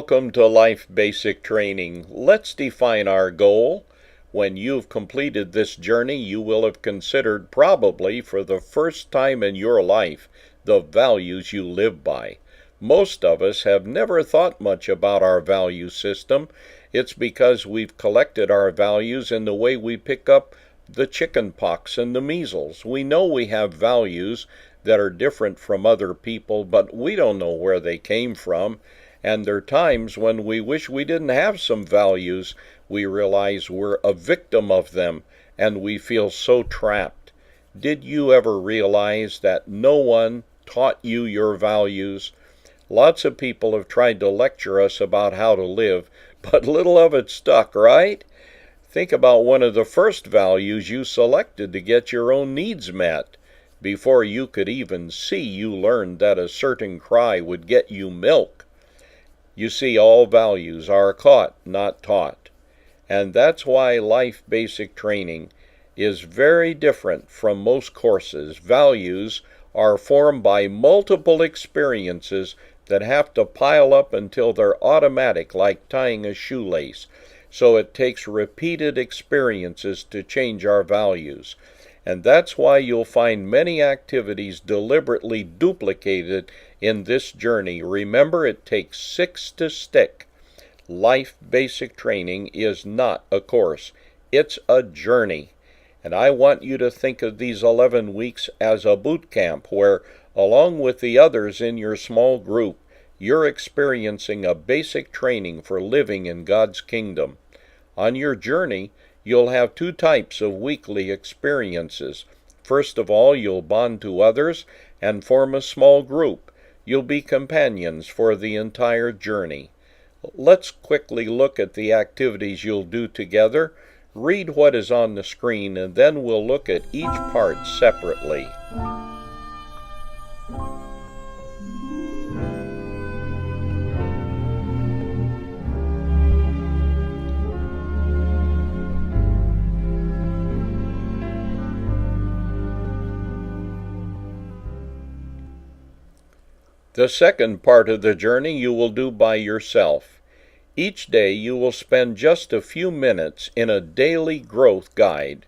Welcome to Life Basic Training. Let's define our goal. When you've completed this journey, you will have considered probably for the first time in your life the values you live by. Most of us have never thought much about our value system. It's because we've collected our values in the way we pick up the chicken pox and the measles. We know we have values that are different from other people, but we don't know where they came from. And there are times when we wish we didn't have some values. We realize we're a victim of them, and we feel so trapped. Did you ever realize that no one taught you your values? Lots of people have tried to lecture us about how to live, but little of it stuck, right? Think about one of the first values you selected to get your own needs met. Before you could even see, you learned that a certain cry would get you milk. You see, all values are caught, not taught. And that's why Life Basic Training is very different from most courses. Values are formed by multiple experiences that have to pile up until they're automatic, like tying a shoelace. So it takes repeated experiences to change our values. And that's why you'll find many activities deliberately duplicated in this journey. Remember, it takes 6 to stick. Life Basic Training is not a course. It's a journey. And I want you to think of these 11 weeks as a boot camp where, along with the others in your small group, you're experiencing a basic training for living in God's kingdom. On your journey, you'll have 2 types of weekly experiences. First of all, you'll bond to others and form a small group. You'll be companions for the entire journey. Let's quickly look at the activities you'll do together. Read what is on the screen, and then we'll look at each part separately. The second part of the journey you will do by yourself. Each day you will spend just a few minutes in a daily growth guide.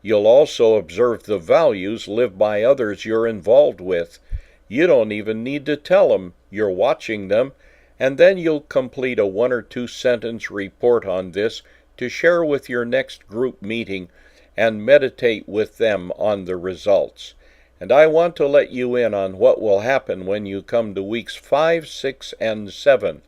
You'll also observe the values lived by others you're involved with. You don't even need to tell them you're watching them, and then you'll complete a 1 or 2 sentence report on this to share with your next group meeting and meditate with them on the results. And I want to let you in on what will happen when you come to weeks 5, 6, and 7.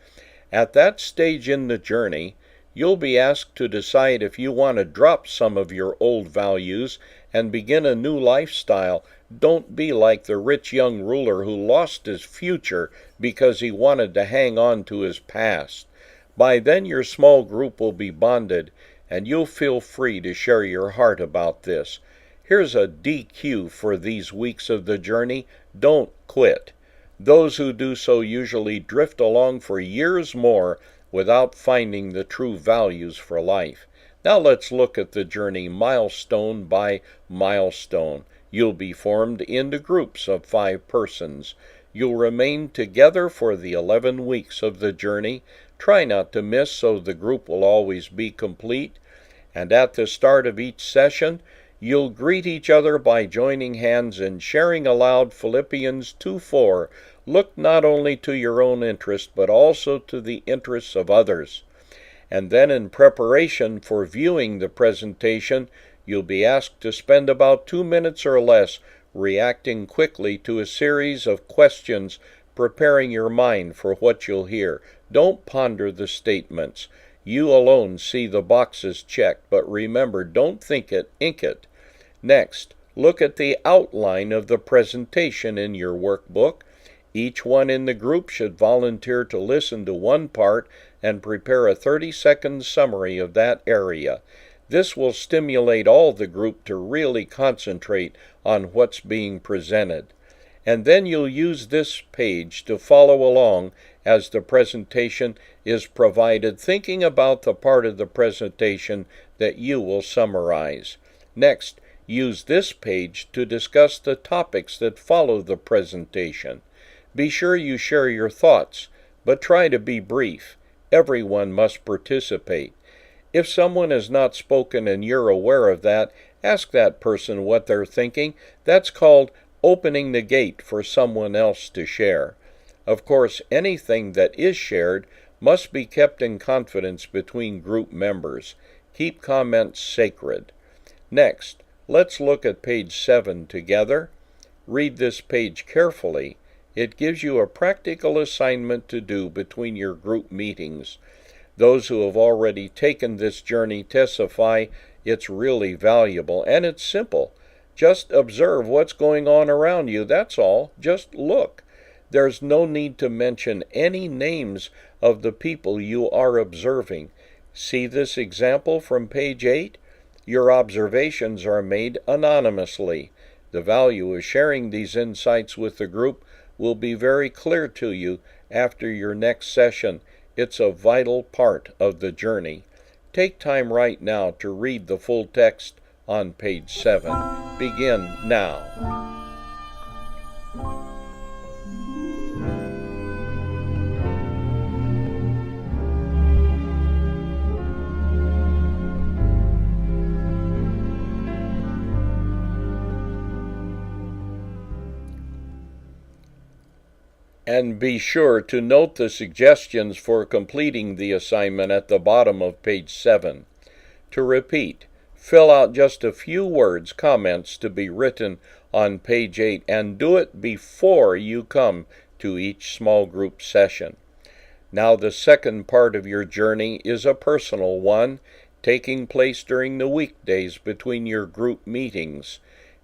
At that stage in the journey, you'll be asked to decide if you want to drop some of your old values and begin a new lifestyle. Don't be like the rich young ruler who lost his future because he wanted to hang on to his past. By then your small group will be bonded, and you'll feel free to share your heart about this. Here's a DQ for these weeks of the journey. Don't quit. Those who do so usually drift along for years more without finding the true values for life. Now let's look at the journey milestone by milestone. You'll be formed into groups of 5 persons. You'll remain together for the 11 weeks of the journey. Try not to miss so the group will always be complete. And at the start of each session, you'll greet each other by joining hands and sharing aloud Philippians 2:4. Look not only to your own interest, but also to the interests of others. And then in preparation for viewing the presentation, you'll be asked to spend about 2 minutes or less reacting quickly to a series of questions, preparing your mind for what you'll hear. Don't ponder the statements. You alone see the boxes checked, but remember, don't think it, ink it. Next, look at the outline of the presentation in your workbook. Each one in the group should volunteer to listen to one part and prepare a 30-second summary of that area. This will stimulate all the group to really concentrate on what's being presented. And then you'll use this page to follow along as the presentation is provided, thinking about the part of the presentation that you will summarize. Next, use this page to discuss the topics that follow the presentation. Be sure you share your thoughts, but try to be brief. Everyone must participate. If someone has not spoken and you're aware of that, ask that person what they're thinking. That's called opening the gate for someone else to share. Of course, anything that is shared must be kept in confidence between group members. Keep comments sacred. Next, let's look at page 7 together. Read this page carefully. It gives you a practical assignment to do between your group meetings. Those who have already taken this journey testify it's really valuable, and it's simple. Just observe what's going on around you, that's all. Just look. There's no need to mention any names of the people you are observing. See this example from page 8? Your observations are made anonymously. The value of sharing these insights with the group will be very clear to you after your next session. It's a vital part of the journey. Take time right now to read the full text on page 7. Begin now. And be sure to note the suggestions for completing the assignment at the bottom of page 7. To repeat, fill out just a few words comments to be written on page 8 and do it before you come to each small group session. Now the second part of your journey is a personal one, taking place during the weekdays between your group meetings.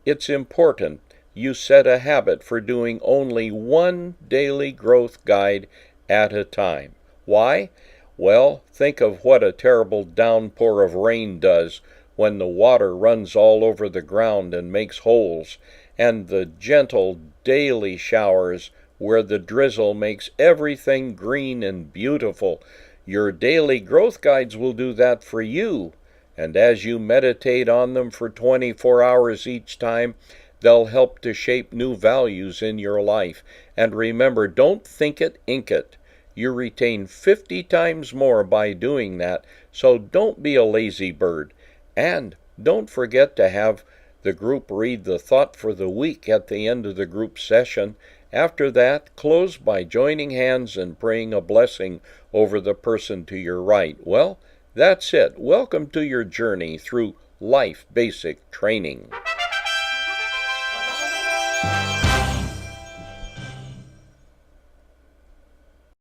It's important you set a habit for doing only one daily growth guide at a time. Why? Well, think of what a terrible downpour of rain does when the water runs all over the ground and makes holes, and the gentle daily showers where the drizzle makes everything green and beautiful. Your daily growth guides will do that for you, and as you meditate on them for 24 hours each time, they'll help to shape new values in your life. And remember, don't think it, ink it. You retain 50 times more by doing that, so don't be a lazy bird. And don't forget to have the group read the thought for the week at the end of the group session. After that, close by joining hands and praying a blessing over the person to your right. Well, that's it. Welcome to your journey through Life Basic Training.